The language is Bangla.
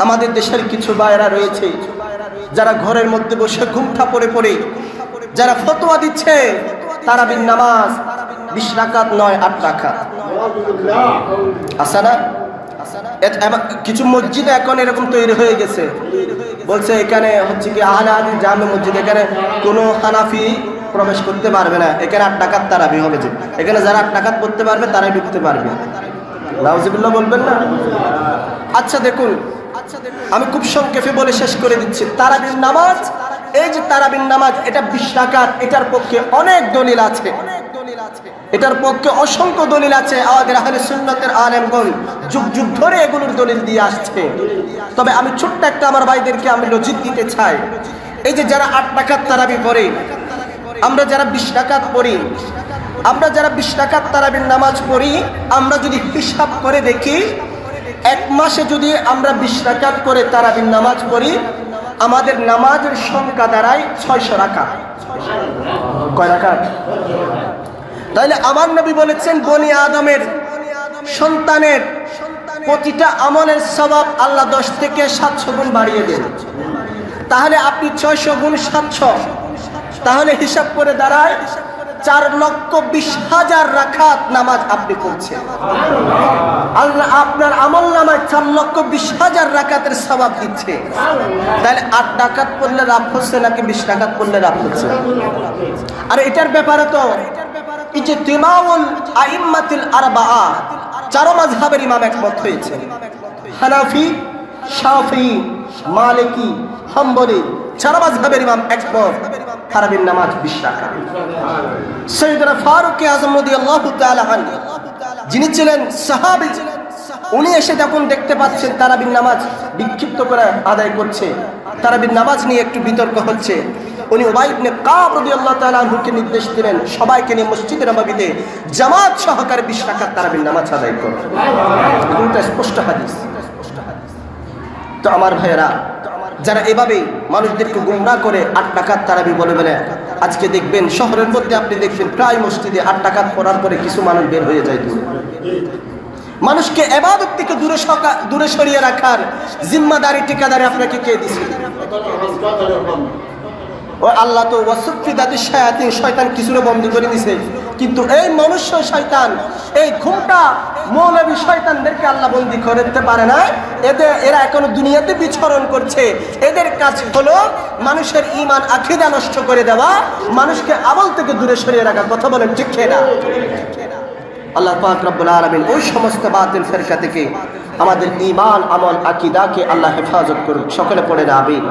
আমাদের দেশের কিছু ভাইরা রয়েছে যারা ঘরের মধ্যে বসে ঘুমটা পড়ে পড়ে যারা ফতোয়া দিচ্ছে তারাবির নামাজ 20 রাকাত নয় 8 রাকাত আছে না? কিছু মসজিদে এখন এরকম তৈরি হয়ে গেছে, বলছে এখানে হচ্ছে কি আহলে হাদিস জামে মসজিদ, এখানে কোনো হানাফি প্রবেশ করতে পারবে না, এখানে 8 রাকাত তারাবি হবে, যে এখানে যারা 8 রাকাত পড়তে পারবে তারাই ঢুকতে পারবে। নাউজুবিল্লাহ বলবেন না? আচ্ছা দেখুন, আমি খুব সংক্ষেপে বলে শেষ করে দিচ্ছি। তারাবির নামাজ, এই যে তারাবির নামাজ, এটা 20 রাকাত, এটার পক্ষে অনেক দলিল আছে, এটার পক্ষে অসংখ্য দলিল আছে। আমাদের আহলে সুন্নাতের আলেমগণ যুগ যুগ ধরে এগুলোর দলিল দিয়ে আসছে। তবে আমি ছোট্ট একটা আমার ভাইদেরকে আমি লজিক দিতে চাই। এই যে যারা 8 রাকাত তারাবি পড়ে, আমরা যারা 20 রাকাত পড়ি, আমরা যারা 20 রাকাত তারাবির নামাজ পড়ি, আমরা যদি হিসাব করে দেখি, এক মাসে যদি আমরা 20 রাকাত করে তারাবির নামাজ পড়ি, আমাদের নামাজের সংখ্যা দাঁড়ায় 600 রাকাত। কয় রাকাত? তাইলে আমার নবী বলেছেন বনি আদমের সন্তানের প্রতিটা আমলের সওয়াব আল্লাহ 10 থেকে 700 গুণ বাড়িয়ে দেন। তাহলে আপনি 600 গুণ 700, তাহলে হিসাব করে দাঁড়ায় 4,20,000 রাকাত নামাজ আপনি পড়ছেন। আল্লাহ আপনার আমল নামায় 4,20,000 রাকাতের সওয়াব দিচ্ছে। তাহলে 8 রাকাত পড়লে লাভ হচ্ছে নাকি 20 রাকাত পড়লে লাভ হচ্ছে? আর এটার ব্যাপারে তো ইজতিমাউল আইম্মাতুল আরবাআ, 4 মাযহাবের ইমাম একমত হয়েছে। হানাফি, শাফিঈ, মালিকি, হাম্বলি, 4 মাযহাবের ইমাম একমত তারাবির নামাজ 20 রাকাত। সাইয়েদনা ফারুক আযম রাদিয়াল্লাহু তাআলা আনহু, যিনি ছিলেন সাহাবী, উনি এসে যখন দেখতে পাচ্ছেন তারাবির নামাজ বিক্ষিপ্ত করে আদায় করছে, তারাবির নামাজ নিয়ে একটু বিতর্ক হচ্ছে, উনি উবাই ইবনে কাব রাদিয়াল্লাহু তাআলা আনহুকে নির্দেশ দিলেন সবাইকে নিয়ে মসজিদে নববীতে জামাত সহকারে 20 রাকাত তারাবির নামাজ আদায় করো। এটা স্পষ্ট হাদিস। তো আমার ভাইয়েরা, যারা এভাবে মানুষদেরকে গুমরাহ করে 8 রাকাত তারাবি বলে বলে, আজকে দেখবেন শহরের মধ্যে আপনি দেখবেন প্রায় মসজিদে 8 রাকাত পড়ার পরে কিছু মানুষ বের হয়ে যায় দূরে। মানুষকে ইবাদত থেকে দূরে সরিয়ে রাখার জিম্মাদারি ঠিকাদারি আপনাকে কে দিয়েছে? ও আল্লাহ তো ওয়াসফিদাতিশ শায়াতিন, শয়তান কিছুরে বন্ধ করে দিয়েছে, কিন্তু এই মনুষ্য শয়তান, এই ঘুমটা মৌলবী শয়তানদেরকে আল্লাহ বন্দী করতে পারে না। এরা এখনো দুনিয়াতে বিচরণ করছে। এদের কাজ হলো মানুষের ঈমান আকীদা নষ্ট করে দেওয়া, মানুষকে আমল থেকে দূরে সরিয়ে রাখা। কথা বলেন ঠিক না? আল্লাহ পাক রব্বুল আলামিন ওই সমস্ত বাতিল ফিরকা থেকে আমাদের ঈমান, আমল, আকীদাকে আল্লাহ হেফাজত করুক। সকলে পড়ে আমিন।